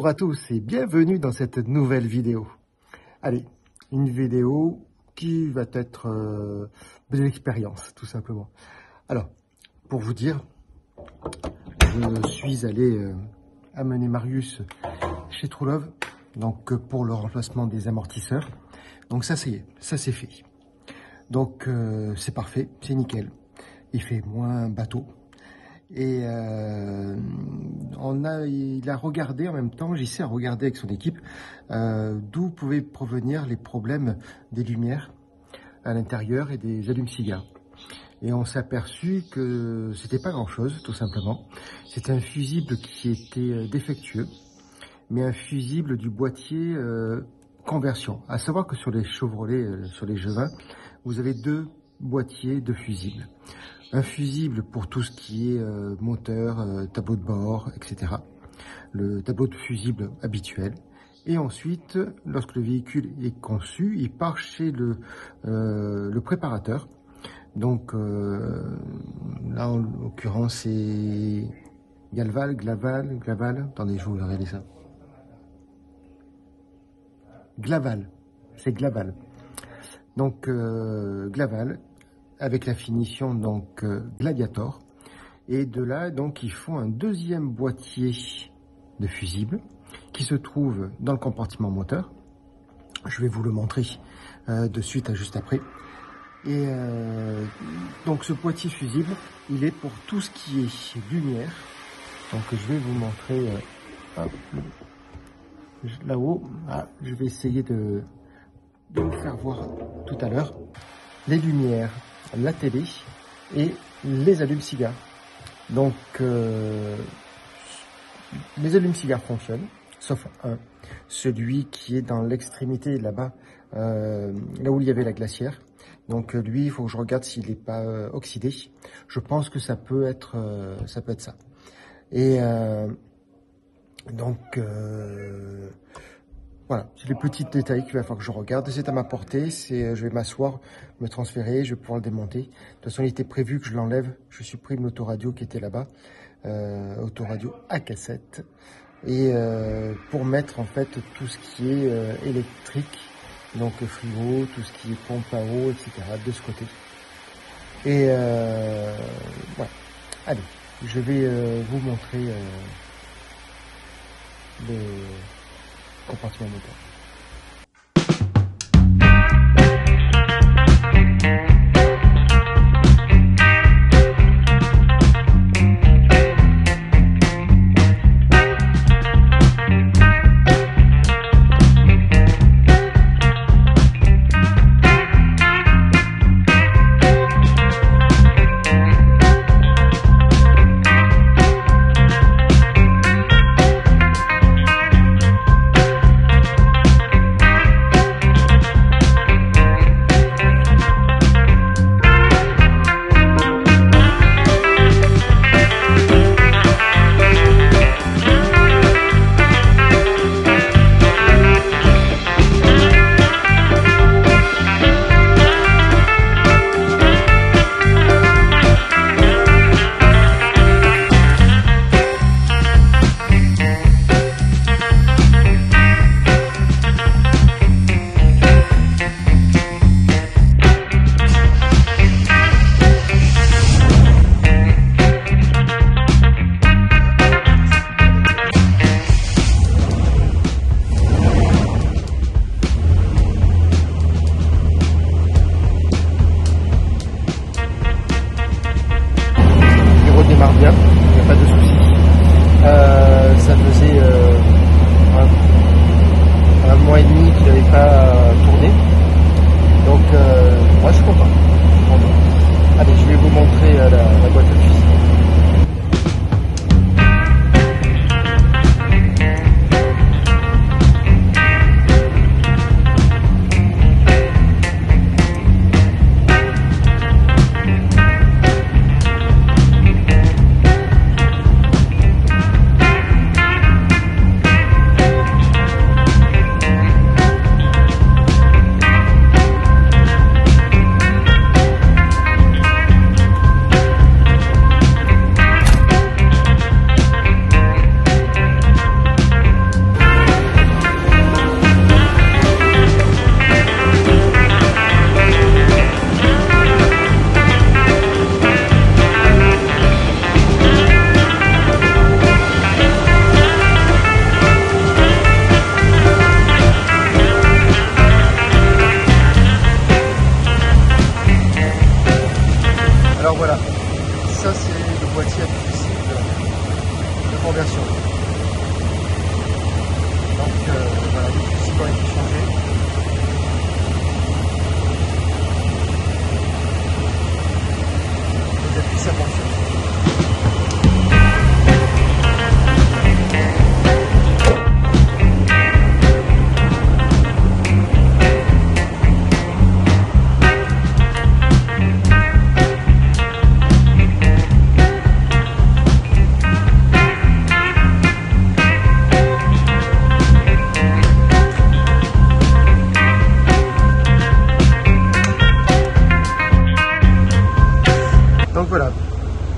Bonjour à tous et bienvenue dans cette nouvelle vidéo. Allez, une vidéo qui va être de l'expérience, tout simplement. Alors, pour vous dire, je suis allé amener Marius chez True Love, donc pour le remplacement des amortisseurs. Donc ça, c'est fait. Donc c'est parfait, c'est nickel. Il fait moins bateau. Et il a regardé en même temps, JC a regardé avec son équipe d'où pouvaient provenir les problèmes des lumières à l'intérieur et des allumes-cigares. Et on s'est aperçu que c'était pas grand chose, tout simplement. C'était un fusible qui était défectueux, mais un fusible du boîtier conversion. À savoir que sur les Chevrolet, sur les Jevin, vous avez deux boîtiers de fusibles. Un fusible pour tout ce qui est moteur, tableau de bord, etc. Le tableau de fusible habituel. Et ensuite, lorsque le véhicule est conçu, il part chez le préparateur. Donc là, en l'occurrence, c'est Galval. Attendez, je vais vous regarder ça. Glaval. C'est Glaval. Donc Glaval. Avec la finition donc Gladiator, et de là donc ils font un deuxième boîtier de fusible qui se trouve dans le compartiment moteur. Je vais vous le montrer de suite juste après. Et donc ce boîtier fusible, il est pour tout ce qui est lumière. Donc je vais vous montrer là-haut. Je vais essayer de vous faire voir tout à l'heure les lumières, la télé et les allumes-cigares. Donc les allumes-cigares fonctionnent, sauf un, celui qui est dans l'extrémité là-bas, là où il y avait la glacière. Donc lui, il faut que je regarde s'il n'est pas oxydé. Je pense que ça peut être ça. Et donc voilà, c'est les petits détails qu'il va falloir que je regarde. C'est à ma portée, je vais m'asseoir, me transférer, je vais pouvoir le démonter. De toute façon, il était prévu que je l'enlève. Je supprime l'autoradio qui était là-bas, autoradio à cassette. Et pour mettre en fait tout ce qui est électrique, donc frigo, tout ce qui est pompe à eau, etc. de ce côté. Et voilà, allez, je vais vous montrer le compartiment moteur. Bien, il n'y a pas de souci. Ça faisait un mois et demi qu'il n'avait pas tourné. Donc moi je suis content. Allez, je vais vous montrer la boîte de fusible. aussi un difficile de conversion. Donc voilà, les fusibles ont été changés. Et depuis ça fonctionne. Donc voilà,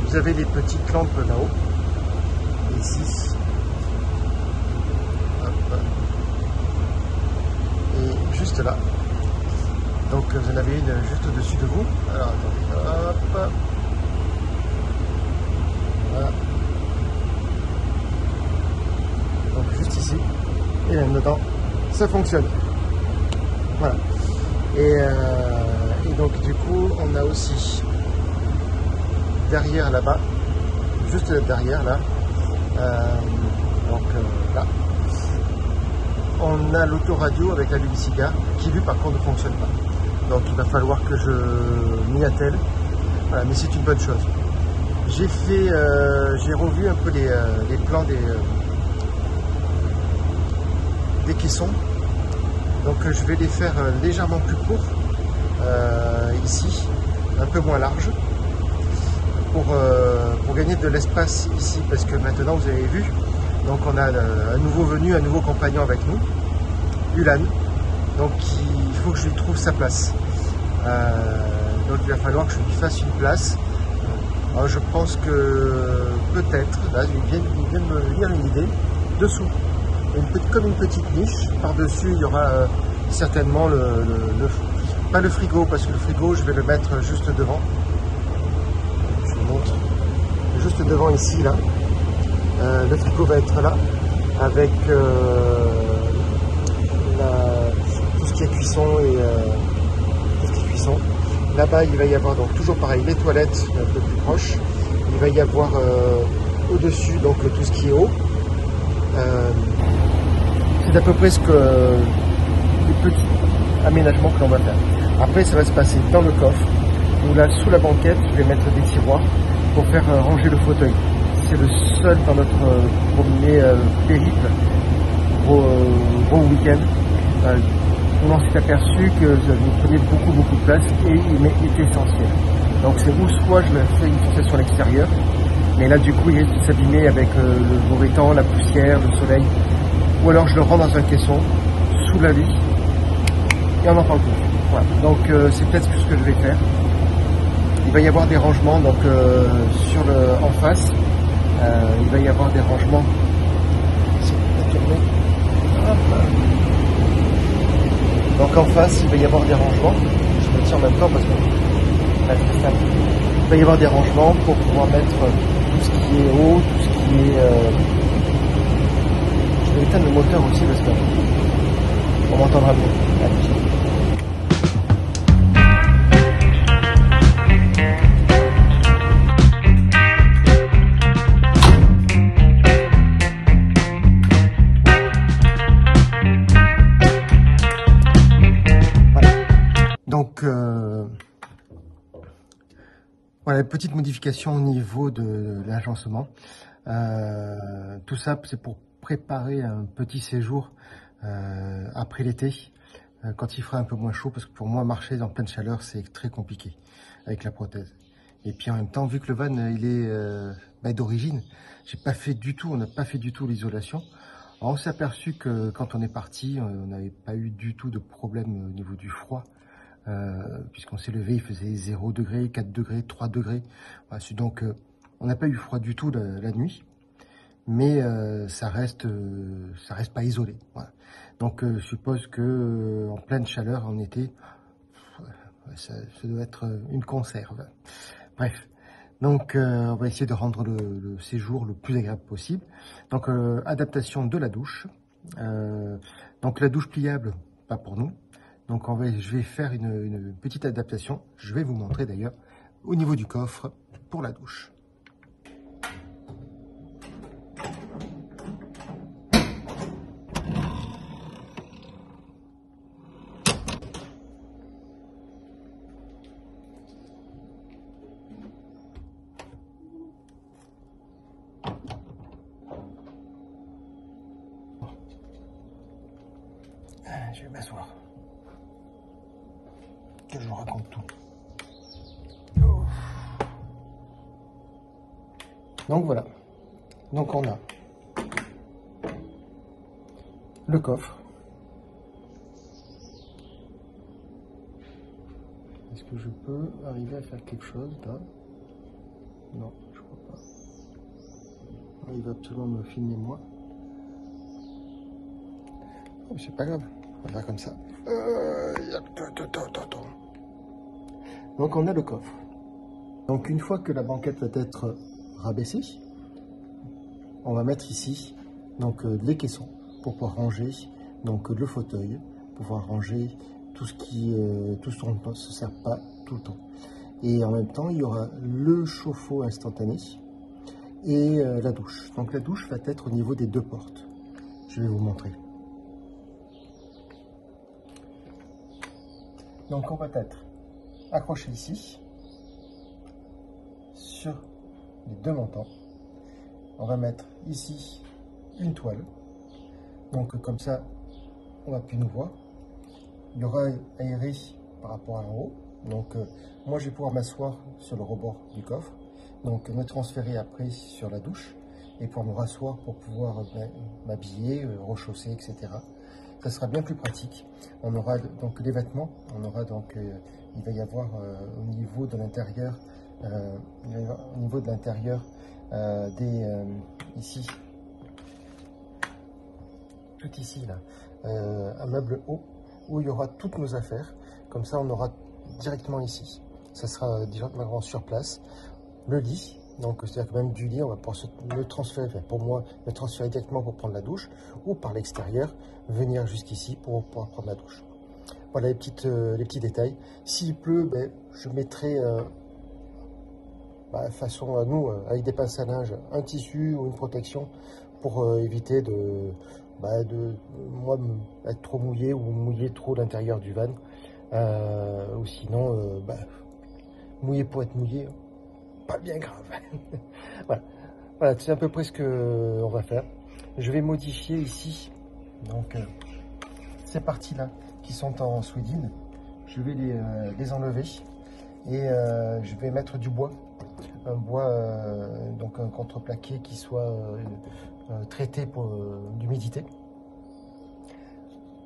vous avez les petites lampes là-haut, les 6. Et juste là. Donc vous en avez une juste au-dessus de vous. Alors attendez, hop. Voilà. Donc juste ici. Et même dedans, ça fonctionne. Voilà. Et donc du coup, on a aussi derrière là-bas, juste derrière là, là, on a l'autoradio avec la Lumiciga qui lui par contre ne fonctionne pas. Donc il va falloir que je m'y attelle. Voilà, mais c'est une bonne chose. J'ai fait, j'ai revu un peu les plans des caissons. Donc je vais les faire légèrement plus courts ici, un peu moins large. Pour gagner de l'espace ici, parce que maintenant vous avez vu, donc on a un nouveau venu, un nouveau compagnon avec nous, Ulan, donc il faut que je lui trouve sa place. Donc il va falloir que je lui fasse une place. Alors je pense que peut-être, là il vient de me venir une idée, dessous, comme une petite niche, par-dessus il y aura certainement pas le frigo, parce que le frigo je vais le mettre juste devant. Juste devant ici là, le frigo va être là avec tout ce qui est cuisson et tout ce qui est cuisson. Là-bas il va y avoir donc toujours pareil les toilettes un peu plus proches. Il va y avoir au-dessus donc tout ce qui est eau. C'est à peu près ce que les petits aménagements que l'on va faire. Après ça va se passer dans le coffre où là sous la banquette je vais mettre des tiroirs pour faire ranger le fauteuil. C'est le seul dans notre premier périple au week-end. On s'est aperçu que vous prenez beaucoup de place et il est essentiel. Donc c'est où soit je fais une fixation à l'extérieur, mais là du coup il risque de s'abîmer avec le mauvais temps, la poussière, le soleil, ou alors je le rends dans un caisson sous la lit et on en parle plus. Voilà. Donc c'est peut-être ce que je vais faire. Il va y avoir des rangements donc en face. Il va y avoir des rangements. Donc en face, il va y avoir des rangements. Je me tiens en même temps parce que il va y avoir des rangements pour pouvoir mettre tout ce qui est haut, tout ce qui est. Je vais éteindre le moteur aussi parce qu'on m'entendra mieux. Allez. Donc, voilà, petite modification au niveau de l'agencement. Tout ça, c'est pour préparer un petit séjour après l'été, quand il fera un peu moins chaud, parce que pour moi, marcher en pleine chaleur, c'est très compliqué avec la prothèse. Et puis en même temps, vu que le van, il est d'origine, on n'a pas fait du tout l'isolation. On s'est aperçu que quand on est parti, on n'avait pas eu du tout de problème au niveau du froid. Puisqu'on s'est levé, il faisait 0 degré, 4 degrés, 3 degrés. Voilà, donc, on n'a pas eu froid du tout la nuit, mais ça reste pas isolé. Voilà. Donc, je suppose que en pleine chaleur en été, ça doit être une conserve. Bref. Donc, on va essayer de rendre le séjour le plus agréable possible. Donc, adaptation de la douche. Donc, la douche pliable, pas pour nous. Donc je vais faire une petite adaptation, je vais vous montrer d'ailleurs, au niveau du coffre pour la douche. Je vais m'asseoir. Que je vous raconte tout. Donc voilà. Donc on a le coffre. Est-ce que je peux arriver à faire quelque chose là? Non, je crois pas. Il va absolument me filmer moi. Oh, c'est pas grave. On va faire comme ça. Donc on a le coffre. Donc une fois que la banquette va être rabaissée, on va mettre ici donc les caissons pour pouvoir ranger donc le fauteuil, pour pouvoir ranger tout ce dont on ne se sert pas tout le temps. Et en même temps il y aura le chauffe-eau instantané et la douche. Donc la douche va être au niveau des deux portes. Je vais vous montrer. Donc on va être accroché ici sur les deux montants. On va mettre ici une toile. Donc comme ça, on va plus nous voir. Il y aura aéré par rapport à en haut. Donc moi je vais pouvoir m'asseoir sur le rebord du coffre. Donc me transférer après sur la douche et pour me rasseoir pour pouvoir m'habiller, rechausser, etc. Ça sera bien plus pratique. On aura donc les vêtements, on aura donc il va y avoir au niveau de l'intérieur, ici, tout ici là, un meuble haut où il y aura toutes nos affaires. Comme ça, on aura directement ici. Ça sera directement sur place. Le lit. Donc, c'est-à-dire que même du lit, on va pouvoir le transférer, enfin, pour moi, le transférer directement pour prendre la douche, ou par l'extérieur, venir jusqu'ici pour pouvoir prendre la douche. Voilà les petits détails. S'il pleut, ben, je mettrai, façon à nous, avec des pinces à linge, un tissu ou une protection pour éviter de moi, être trop mouillé ou mouiller trop l'intérieur du van. Ou sinon, mouiller pour être mouillé. Pas bien grave. Voilà, c'est à peu près ce qu'on va faire. Je vais modifier ici donc ces parties-là qui sont en Sweden. Je vais les enlever et je vais mettre du bois. Un bois, donc un contreplaqué qui soit traité pour l'humidité.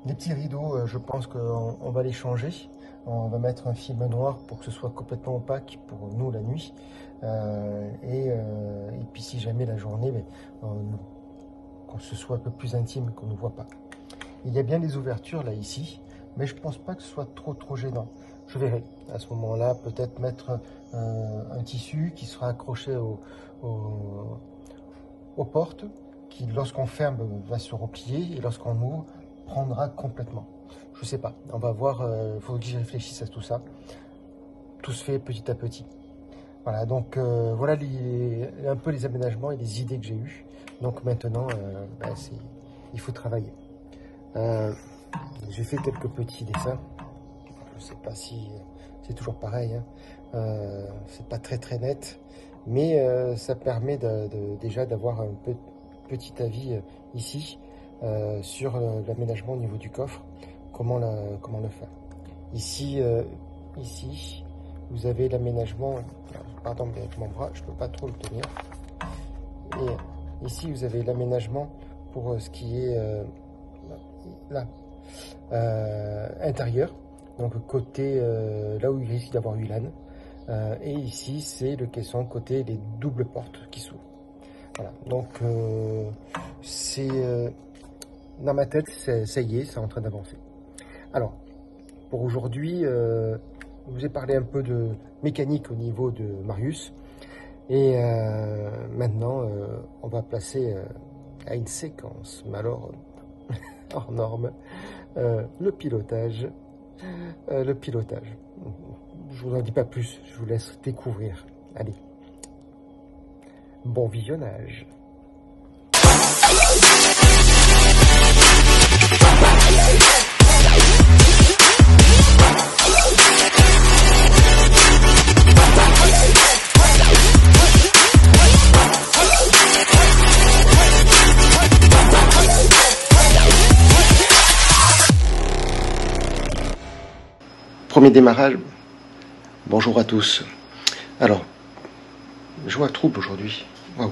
Les petits rideaux, je pense qu'on va les changer. On va mettre un film noir pour que ce soit complètement opaque pour nous la nuit. Et puis si jamais la journée, qu'on ce soit un peu plus intime, qu'on ne voit pas. Il y a bien des ouvertures là ici, mais je pense pas que ce soit trop gênant. Je verrai à ce moment-là peut-être mettre un tissu qui sera accroché aux portes, qui lorsqu'on ferme va se replier et lorsqu'on ouvre prendra complètement. Je sais pas, on va voir, il faut que j'y réfléchisse à tout ça. Tout se fait petit à petit. Voilà, donc voilà un peu les aménagements et les idées que j'ai eues. Donc maintenant, il faut travailler. J'ai fait quelques petits dessins. Je sais pas si c'est toujours pareil. Hein. C'est pas très net, mais ça permet déjà d'avoir un petit avis ici sur l'aménagement au niveau du coffre. Comment le faire. Ici, vous avez l'aménagement. Pardon, mais avec mon bras, je peux pas trop le tenir. Et ici, vous avez l'aménagement pour ce qui est là, intérieur. Donc côté là où il risque d'avoir eu l'âne. Et ici, c'est le caisson côté les doubles portes qui s'ouvrent. Voilà. Donc dans ma tête, ça y est, c'est en train d'avancer. Alors, pour aujourd'hui, je vous ai parlé un peu de mécanique au niveau de Marius. Et maintenant, on va passer à une séquence, mais alors hors norme, le pilotage. Je vous en dis pas plus, je vous laisse découvrir. Allez, bon visionnage. Premier démarrage. Bonjour à tous. Alors, je vois trouble aujourd'hui. Wow.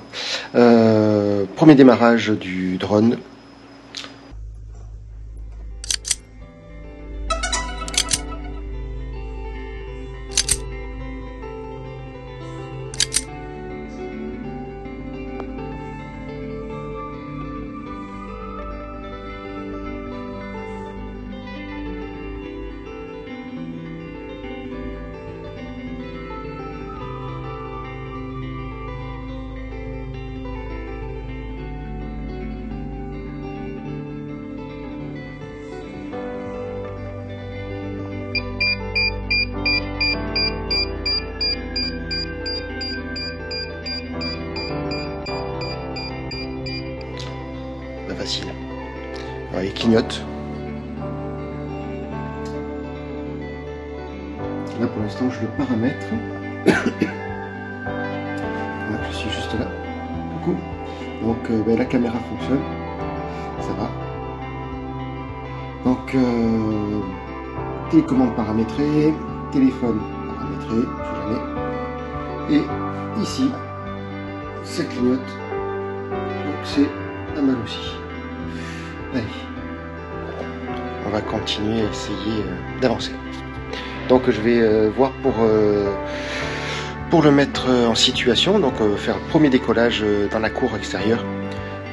Premier démarrage du drone. Facile. Alors, il clignote. Là pour l'instant je le paramètre. Là, je suis juste là. Coucou. Donc la caméra fonctionne. Ça va. Donc télécommande paramétrée, téléphone paramétré, je jamais. Et ici, ça clignote. Donc c'est pas mal aussi. Allez, on va continuer à essayer d'avancer. Donc je vais voir pour le mettre en situation, donc faire le premier décollage dans la cour extérieure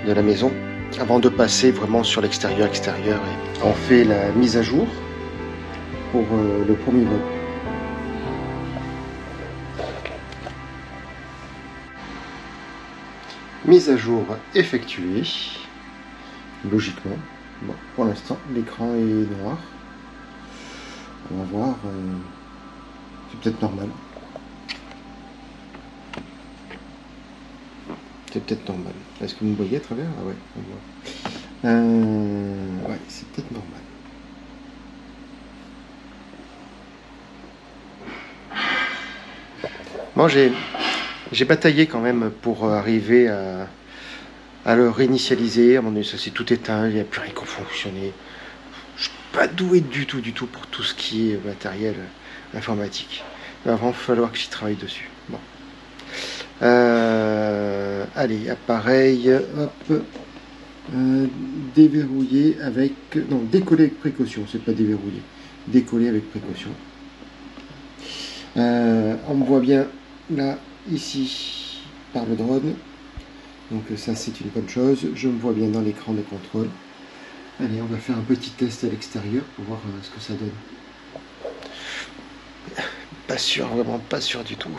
de la maison, avant de passer vraiment sur l'extérieur. Et on fait la mise à jour pour le premier vol. Mise à jour effectuée. Logiquement. Bon, pour l'instant, l'écran est noir. On va voir. C'est peut-être normal. C'est peut-être normal. Est-ce que vous me voyez à travers? Ah ouais, on voit. Ouais, c'est peut-être normal. Bon, j'ai bataillé quand même pour arriver à le réinitialiser. À un moment donné, ça s'est tout éteint, il n'y a plus rien qui fonctionnait. Je suis pas doué du tout pour tout ce qui est matériel informatique. Il va vraiment falloir que j'y travaille dessus. Bon. Allez, appareil, hop. Déverrouiller avec... Non, décoller avec précaution, c'est pas déverrouiller. Décoller avec précaution. On me voit bien là, ici, par le drone. Donc ça c'est une bonne chose. Je me vois bien dans l'écran de contrôle. Allez, on va faire un petit test à l'extérieur pour voir ce que ça donne. Pas sûr, vraiment pas sûr du tout.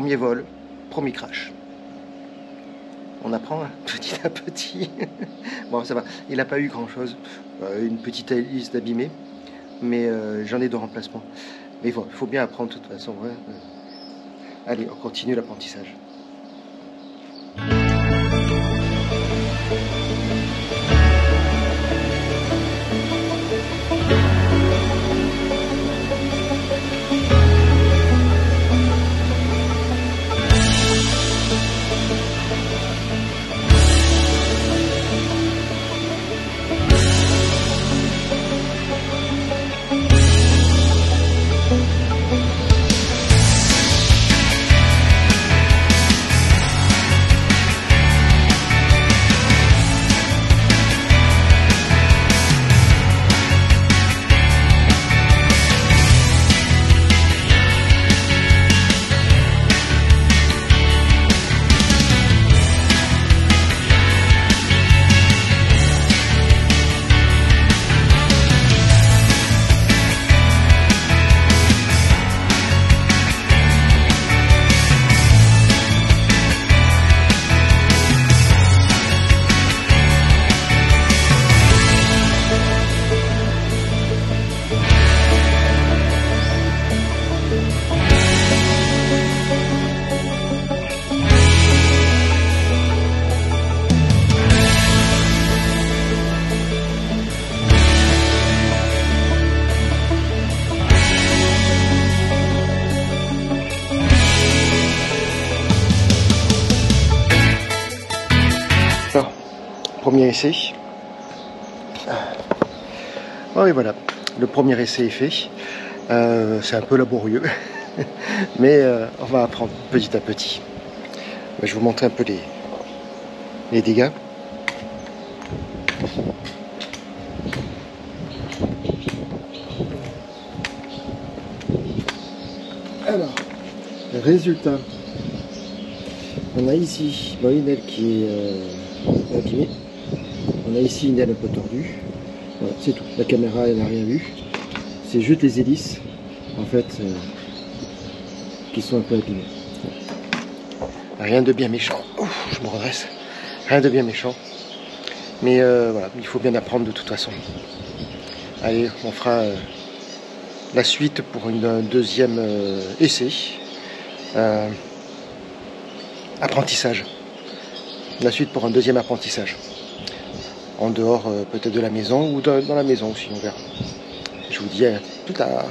premier vol, premier crash. On apprend hein, petit à petit. Bon, ça va. Il n'a pas eu grand-chose. Une petite hélice d'abîmé. Mais j'en ai de remplacement. Mais il faut bien apprendre de toute façon. Ouais. Allez, on continue l'apprentissage. Alors, premier essai. Oh et voilà, le premier essai est fait. C'est un peu laborieux, mais on va apprendre petit à petit. Je vais vous montrer un peu les dégâts. Alors, le résultat. On a ici une aile qui est abîmée. On a ici une aile un peu tordue. Voilà, c'est tout. La caméra, elle n'a rien vu. C'est juste les hélices, en fait, qui sont un peu abîmées. Rien de bien méchant. Ouf, je me redresse. Rien de bien méchant. Mais voilà, il faut bien apprendre de toute façon. Allez, on fera la suite pour un deuxième essai. Apprentissage. La suite pour un deuxième apprentissage. En dehors peut-être de la maison ou dans la maison aussi, on verra. Je vous dis à plus tard.